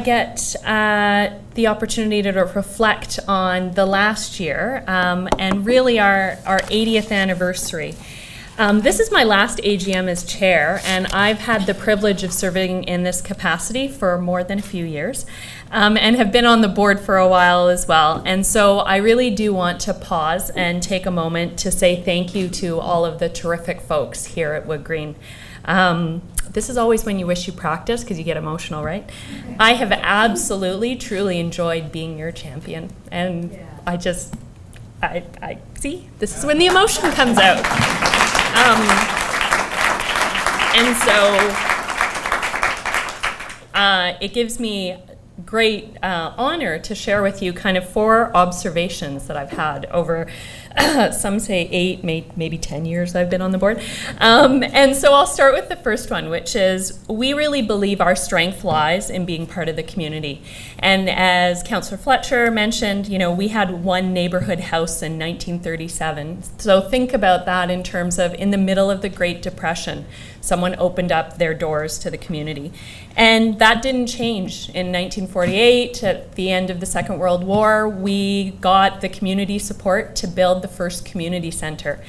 get the opportunity to reflect on the last year and really our 80th anniversary. This is my last AGM as chair, and I've had the privilege of serving in this capacity for more than a few years, and have been on the board for a while as well. And so I really do want to pause and take a moment to say thank you to all of the terrific folks here at WoodGreen. This is always when you wish you practice because you get emotional, right? I have absolutely, truly enjoyed being your champion, and I see, this is when the emotion comes out. And so it gives me great honor to share with you kind of 4 observations that I've had over, some say 8, maybe 10 years I've been on the board. And so I'll start with the first one, which is we really believe our strength lies in being part of the community. And as Councillor Fletcher mentioned, you know, we had one neighborhood house in 1937. So think about that in terms of in the middle of the Great Depression, someone opened up their doors to the community. And that didn't change. In 1948, at the end of the Second World War, we got the community support to build the first community center.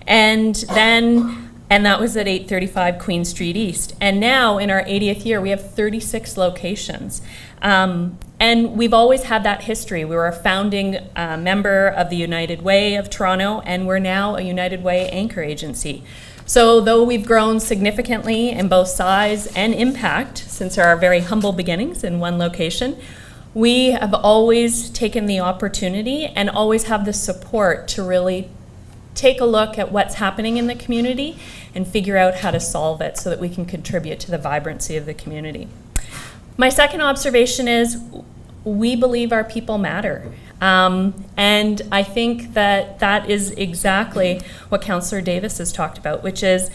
And that was at 835 Queen Street East. And now in our 80th year, we have 36 locations. And we've always had that history. We were a founding member of the United Way of Toronto, and we're now a United Way anchor agency. So though we've grown significantly in both size and impact since our very humble beginnings in one location, we have always taken the opportunity and always have the support to really take a look at what's happening in the community and figure out how to solve it so that we can contribute to the vibrancy of the community. My second observation is we believe our people matter. And I think that that is exactly what Councillor Davis has talked about, which is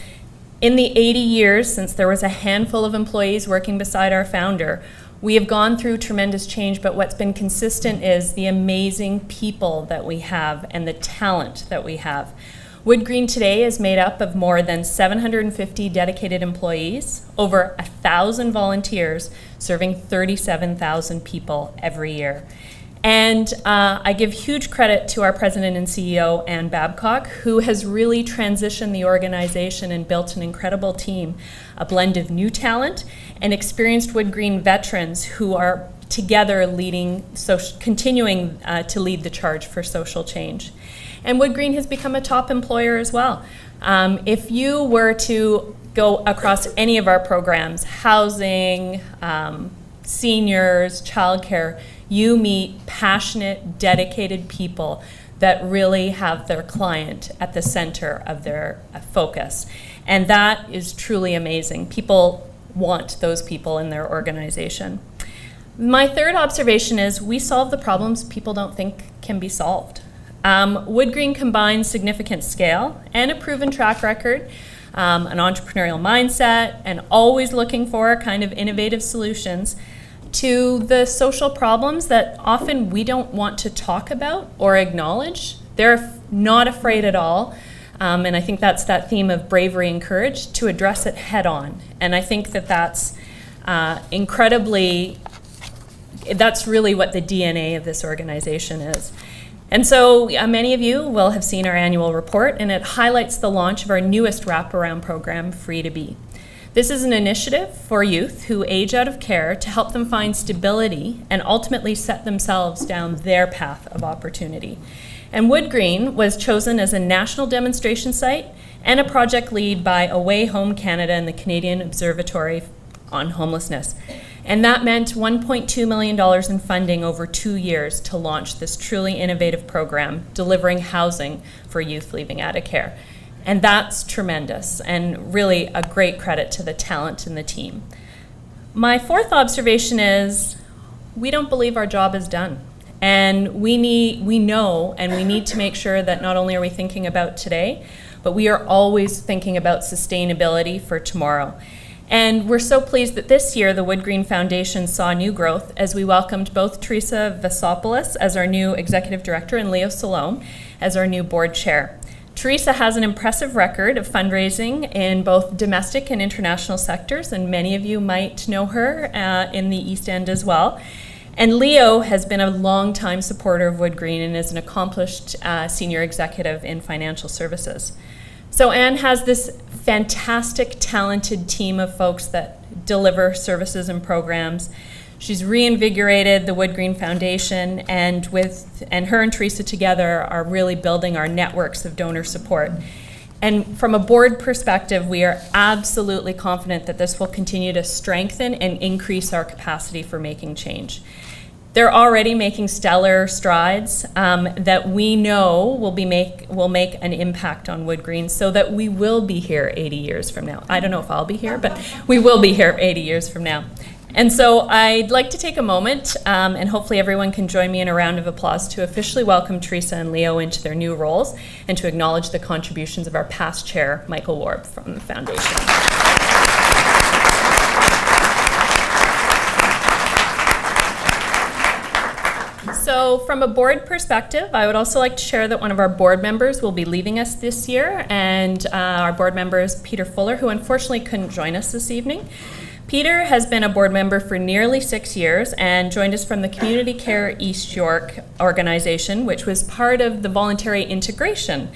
in the 80 years since there was a handful of employees working beside our founder, we have gone through tremendous change, but what's been consistent is the amazing people that we have and the talent that we have. WoodGreen today is made up of more than 750 dedicated employees, over 1,000 volunteers, serving 37,000 people every year. And I give huge credit to our president and CEO, Ann Babcock, who has really transitioned the organization and built an incredible team, a blend of new talent and experienced WoodGreen veterans who are together continuing to lead the charge for social change. And WoodGreen has become a top employer as well. If you were to go across any of our programs, housing, seniors, childcare, you meet passionate, dedicated people that really have their client at the center of their focus. And that is truly amazing. People want those people in their organization. My third observation is we solve the problems people don't think can be solved. WoodGreen combines significant scale and a proven track record, an entrepreneurial mindset, and always looking for kind of innovative solutions to the social problems that often we don't want to talk about or acknowledge. They're not afraid at all. And I think that's that theme of bravery and courage to address it head on. And I think that that's that's really what the DNA of this organization is. And so many of you will have seen our annual report, and it highlights the launch of our newest wraparound program, Free to Be. This is an initiative for youth who age out of care to help them find stability and ultimately set themselves down their path of opportunity. And WoodGreen was chosen as a national demonstration site and a project lead by Away Home Canada and the Canadian Observatory on Homelessness. And that meant $1.2 million in funding over 2 years to launch this truly innovative program, delivering housing for youth leaving out of care. And that's tremendous and really a great credit to the talent in the team. My fourth observation is we don't believe our job is done. And we know and we need to make sure that not only are we thinking about today, but we are always thinking about sustainability for tomorrow. And we're so pleased that this year the WoodGreen Foundation saw new growth as we welcomed both Teresa Vasopoulos as our new Executive Director and Leo Salome as our new Board Chair. Teresa has an impressive record of fundraising in both domestic and international sectors, and many of you might know her in the East End as well. And Leo has been a longtime supporter of WoodGreen and is an accomplished senior executive in financial services. So Anne has this fantastic, talented team of folks that deliver services and programs. She's reinvigorated the WoodGreen Foundation, and her and Teresa together are really building our networks of donor support. And from a board perspective, we are absolutely confident that this will continue to strengthen and increase our capacity for making change. They're already making stellar strides that we know will make an impact on WoodGreen, so that we will be here 80 years from now. I don't know if I'll be here, but we will be here 80 years from now. And so I'd like to take a moment, and hopefully everyone can join me in a round of applause to officially welcome Teresa and Leo into their new roles and to acknowledge the contributions of our past chair, Michael Warb, from the foundation. So from a board perspective, I would also like to share that one of our board members will be leaving us this year, and our board member is Peter Fuller, who unfortunately couldn't join us this evening. Peter has been a board member for nearly 6 years and joined us from the Community Care East York organization, which was part of the voluntary integration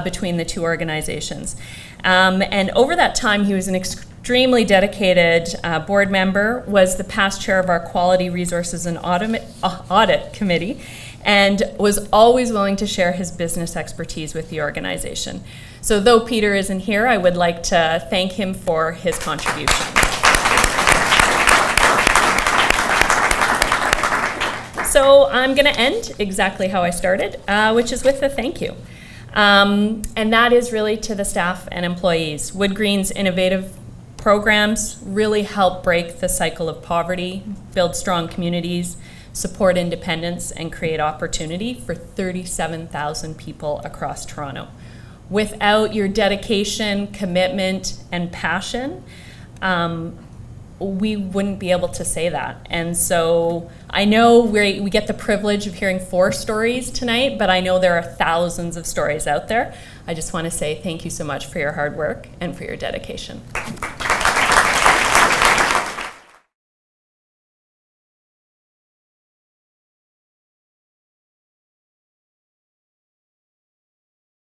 between the two organizations. And over that time, he was an extremely dedicated board member, was the past chair of our Quality Resources and Audit Committee, and was always willing to share his business expertise with the organization. So though Peter isn't here, I would like to thank him for his contribution. So I'm going to end exactly how I started, which is with a thank you. And that is really to the staff and employees. WoodGreen's innovative programs really help break the cycle of poverty, build strong communities, support independence, and create opportunity for 37,000 people across Toronto. Without your dedication, commitment, and passion, we wouldn't be able to say that. And so I know we get the privilege of hearing 4 stories tonight, but I know there are thousands of stories out there. I just want to say thank you so much for your hard work and for your dedication.